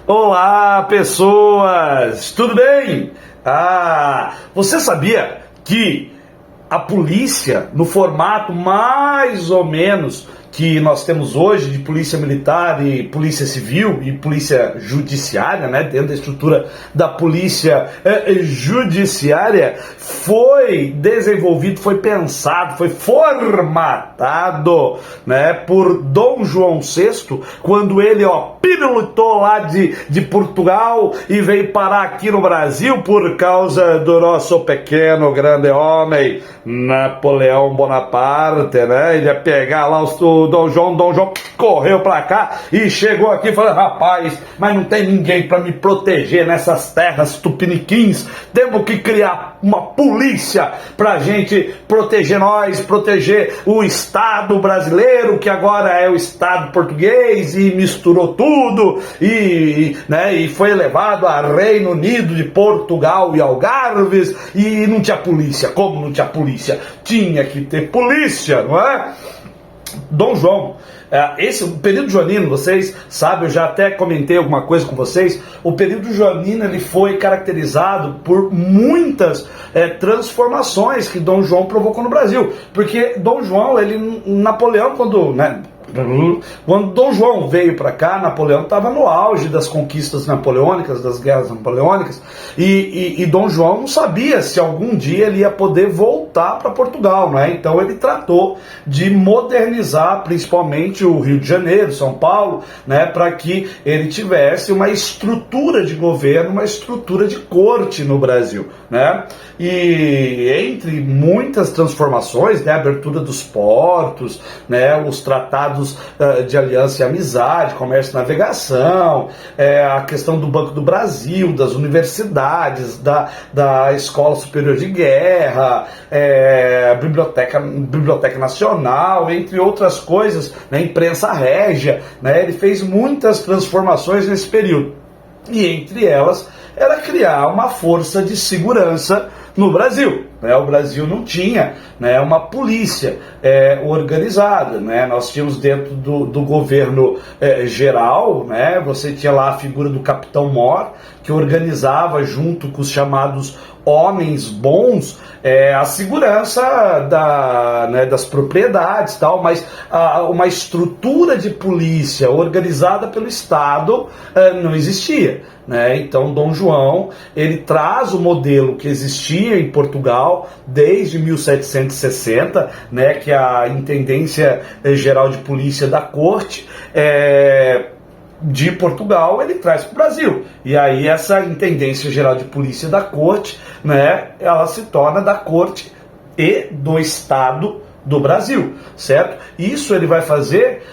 Olá, pessoas! Tudo bem? Você sabia que a polícia, no formato mais ou menos que nós temos hoje de polícia militar e polícia civil e polícia judiciária, né, dentro da estrutura da polícia judiciária, foi desenvolvido, foi pensado, foi formatado, né, por Dom João VI, quando ele, pirulitou lá de Portugal e veio parar aqui no Brasil por causa do nosso pequeno grande homem Napoleão Bonaparte, né? Ele ia pegar lá o Dom João correu pra cá e chegou aqui falando: rapaz, mas não tem ninguém para me proteger nessas terras tupiniquins, temos que criar uma polícia pra gente proteger nós, proteger o Estado brasileiro, que agora é o Estado português, e misturou tudo, e foi levado a Reino Unido de Portugal e Algarves, e não tinha polícia. Como não tinha polícia? Tinha que ter polícia, não é? Dom João, esse período joanino, vocês sabem, eu já até comentei alguma coisa com vocês, o período joanino ele foi caracterizado por muitas transformações que Dom João provocou no Brasil, porque Dom João, Napoleão, quando Dom João veio para cá, Napoleão estava no auge das conquistas napoleônicas, das guerras napoleônicas, e Dom João não sabia se algum dia ele ia poder voltar para Portugal, né? Então ele tratou de modernizar principalmente o Rio de Janeiro, São Paulo, né, para que ele tivesse uma estrutura de governo, uma estrutura de corte no Brasil, né? E entre muitas transformações, né, a abertura dos portos, né, os tratados de aliança e amizade, comércio e navegação, a questão do Banco do Brasil, das universidades, da Escola Superior de Guerra, Biblioteca Nacional, entre outras coisas, né, imprensa régia, né, ele fez muitas transformações nesse período. E entre elas era criar uma força de segurança no Brasil. O Brasil não tinha, né, uma polícia organizada, né? Nós tínhamos dentro do governo geral, né, você tinha lá a figura do Capitão Mor, que organizava junto com os chamados homens bons a segurança das propriedades, tal, mas uma estrutura de polícia organizada pelo Estado não existia, né? Então Dom João ele traz o modelo que existia em Portugal desde 1760, né, que é a Intendência Geral de Polícia da Corte de Portugal, ele traz para o Brasil. E aí essa Intendência Geral de Polícia da Corte, né, ela se torna da Corte e do Estado do Brasil, certo? Isso ele vai fazer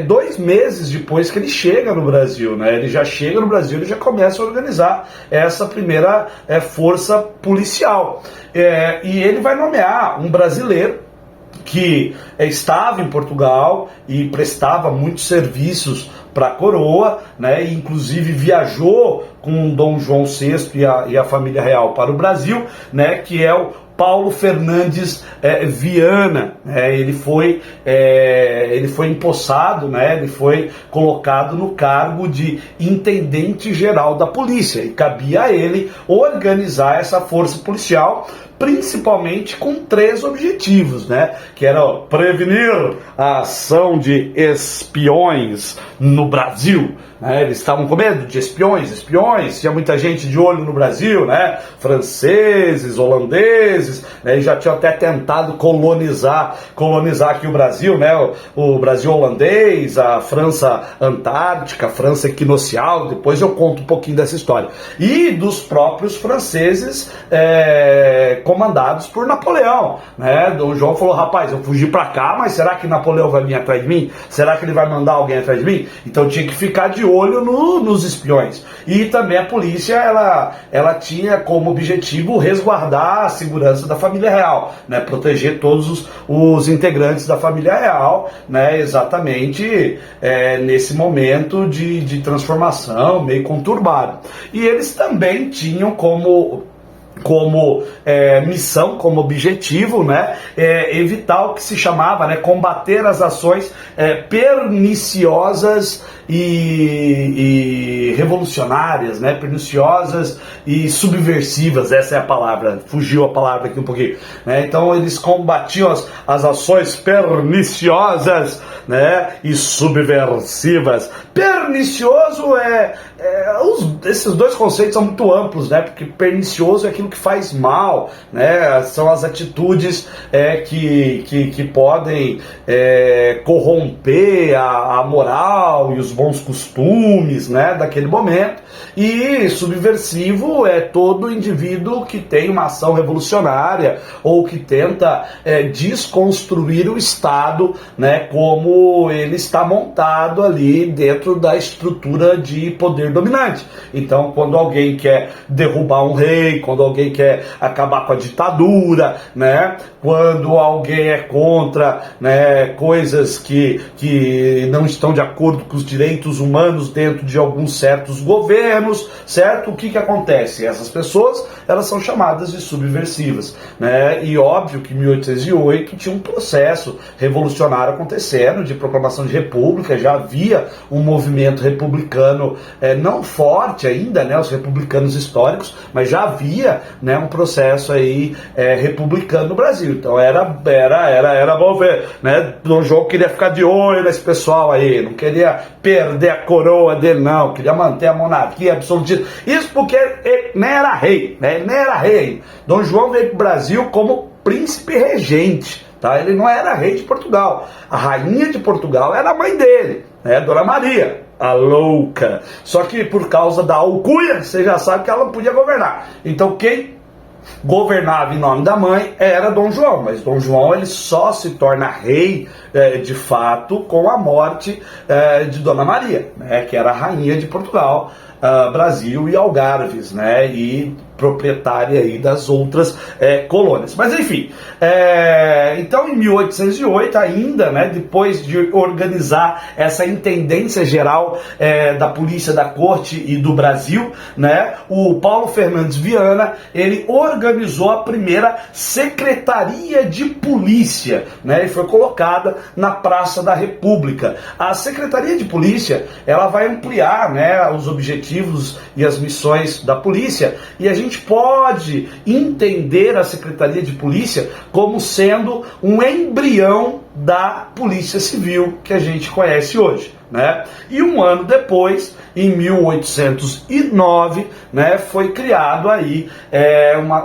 2 meses depois que ele chega no Brasil, né? Ele já chega no Brasil, ele já começa a organizar essa primeira força policial. E ele vai nomear um brasileiro que estava em Portugal e prestava muitos serviços para a coroa, né? E inclusive viajou com Dom João VI e a família real para o Brasil, né? Que é o Paulo Fernandes Viana. Ele foi empossado, né? Ele foi colocado no cargo de intendente geral da polícia, e cabia a ele organizar essa força policial, principalmente com 3 objetivos, né? Que era prevenir a ação de espiões no Brasil, né? Eles estavam com medo de espiões, tinha muita gente de olho no Brasil, né? Franceses, holandeses, né? E já tinham até tentado colonizar aqui o Brasil, né? O Brasil holandês, a França antártica, a França equinocial. Depois eu conto um pouquinho dessa história. E dos próprios franceses comandados por Napoleão, né? Dom João falou: rapaz, eu fugi pra cá, mas será que Napoleão vai vir atrás de mim? Será que ele vai mandar alguém atrás de mim? Então tinha que ficar de olho nos espiões. E também a polícia, ela tinha como objetivo resguardar a segurança da família real, né? Proteger todos os integrantes da família real, né? Exatamente nesse momento de transformação meio conturbado. E eles também tinham como como missão, como objetivo, né, evitar o que se chamava, né, combater as ações perniciosas e revolucionárias, né, perniciosas e subversivas, essa é a palavra, fugiu a palavra aqui um pouquinho, né, então eles combatiam as ações perniciosas, né, e subversivas. Pernicioso esses dois conceitos são muito amplos, né, porque pernicioso é aquilo que faz mal, né, são as atitudes que podem corromper a moral e os bons costumes, né, daquele momento. E subversivo é todo indivíduo que tem uma ação revolucionária ou que tenta desconstruir o Estado, né, como ele está montado ali dentro da estrutura de poder dominante. Então, quando alguém quer derrubar um rei, quando alguém quer acabar com a ditadura, né, quando alguém é contra, né, coisas que não estão de acordo com os direitos humanos dentro de alguns certos governos, certo? O que acontece? Essas pessoas, elas são chamadas de subversivas, né? E óbvio que em 1808 tinha um processo revolucionário acontecendo, de proclamação de república, já havia um movimento republicano não forte ainda, né, os republicanos históricos, mas já havia, né, um processo aí republicano no Brasil. Então era bom ver, né? Dom João queria ficar de olho nesse pessoal aí, não queria perder a coroa dele, não, queria manter a monarquia absolutista. Isso porque ele nem era rei, né? Ele nem era rei. Dom João veio para o Brasil como príncipe regente, tá? Ele não era rei de Portugal. A rainha de Portugal era a mãe dele, né? Dona Maria, a louca. Só que por causa da alcunha, você já sabe que ela não podia governar. Então quem governava em nome da mãe era Dom João, mas Dom João ele só se torna rei de fato com a morte de Dona Maria, né, que era a rainha de Portugal, Brasil e Algarves, né, e proprietária aí das outras colônias. Mas enfim, então em 1808 ainda, né, depois de organizar essa intendência geral da polícia da corte e do Brasil, né, o Paulo Fernandes Viana, ele organizou a primeira secretaria de polícia, né, e foi colocada na Praça da República. A secretaria de polícia, ela vai ampliar, né, os objetivos e as missões da polícia, e a gente pode entender a Secretaria de Polícia como sendo um embrião da Polícia Civil que a gente conhece hoje, né? E um ano depois, em 1809, né, foi criado aí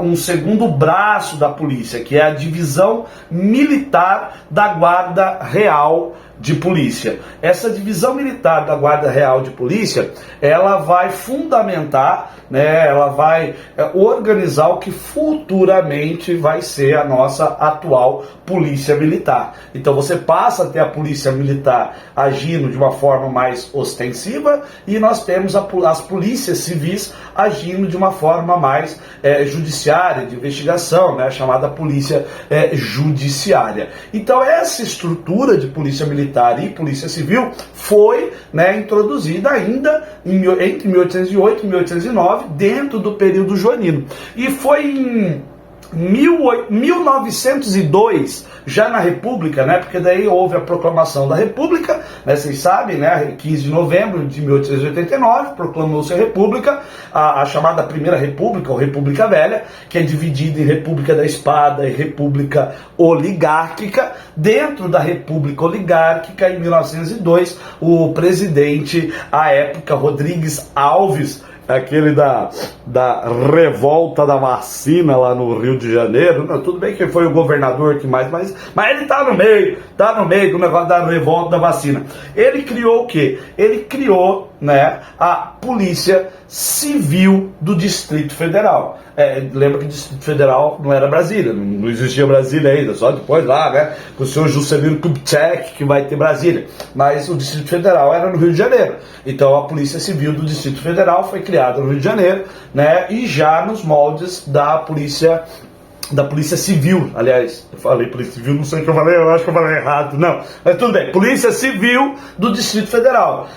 um segundo braço da polícia, que é a Divisão Militar da Guarda Real de Polícia. Essa divisão militar da Guarda Real de Polícia, ela vai fundamentar, né, ela vai organizar o que futuramente vai ser a nossa atual Polícia Militar. Então você passa a ter a Polícia Militar agindo de uma forma mais ostensiva e nós temos as polícias civis agindo de uma forma mais judiciária, de investigação, né, chamada Polícia Judiciária. Então essa estrutura de Polícia Militar e Polícia Civil foi, né, introduzida ainda entre 1808 e 1809, dentro do período joanino. E foi em 1902, já na República, né, porque daí houve a proclamação da República, né, vocês sabem, né, 15 de novembro de 1889, proclamou-se a República, a chamada Primeira República, ou República Velha, que é dividida em República da Espada e República Oligárquica. Dentro da República Oligárquica, em 1902, o presidente, à época, Rodrigues Alves, aquele da revolta da vacina lá no Rio de Janeiro, não, tudo bem que foi o governador que mais, mas ele tá no meio do negócio da revolta da vacina. Ele criou o quê? Ele criou, né, a Polícia Civil do Distrito Federal. Lembra que o Distrito Federal não era Brasília, não existia Brasília ainda, só depois lá, né, com o senhor Juscelino Kubitschek que vai ter Brasília. Mas o Distrito Federal era no Rio de Janeiro. Então a Polícia Civil do Distrito Federal foi criada no Rio de Janeiro, né, e já nos moldes da Polícia da Polícia Civil, aliás, eu falei Polícia Civil, não sei o que eu falei, eu acho que eu falei errado, não, mas tudo bem, Polícia Civil do Distrito Federal,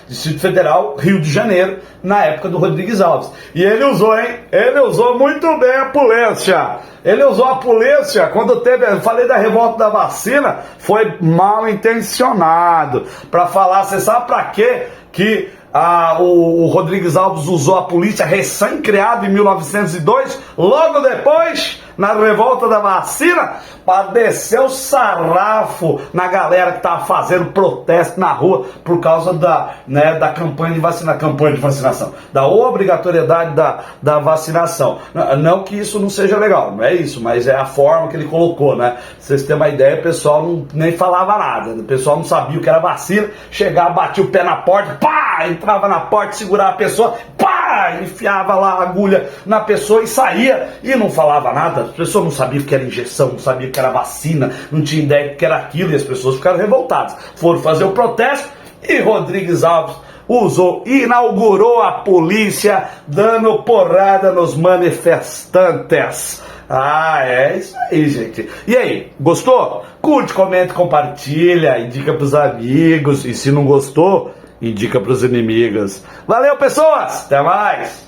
Rio de Janeiro, na época do Rodrigues Alves, e ele usou, hein, ele usou muito bem a polícia, quando teve, eu falei da revolta da vacina, foi mal intencionado, para falar, você sabe pra quê que o Rodrigues Alves usou a polícia recém-criada em 1902, logo depois, na revolta da vacina, para descer o sarrafo na galera que estava fazendo protesto na rua por causa da campanha de vacinação, da obrigatoriedade da vacinação. Não que isso não seja legal, não é isso, mas é a forma que ele colocou, né? Pra vocês terem uma ideia, o pessoal nem falava nada, o pessoal não sabia o que era vacina, chegava, batia o pé na porta, pá, entrava na porta, segurava a pessoa, pá, enfiava lá a agulha na pessoa e saía, e não falava nada. As pessoas não sabiam o que era injeção, não sabiam o que era vacina, não tinha ideia do que era aquilo, e as pessoas ficaram revoltadas. Foram fazer o protesto e Rodrigues Alves inaugurou a polícia dando porrada nos manifestantes. É isso aí, gente. E aí, gostou? Curte, comenta, compartilha, indica pros amigos, e se não gostou, indica pros inimigos. Valeu, pessoas! Até mais!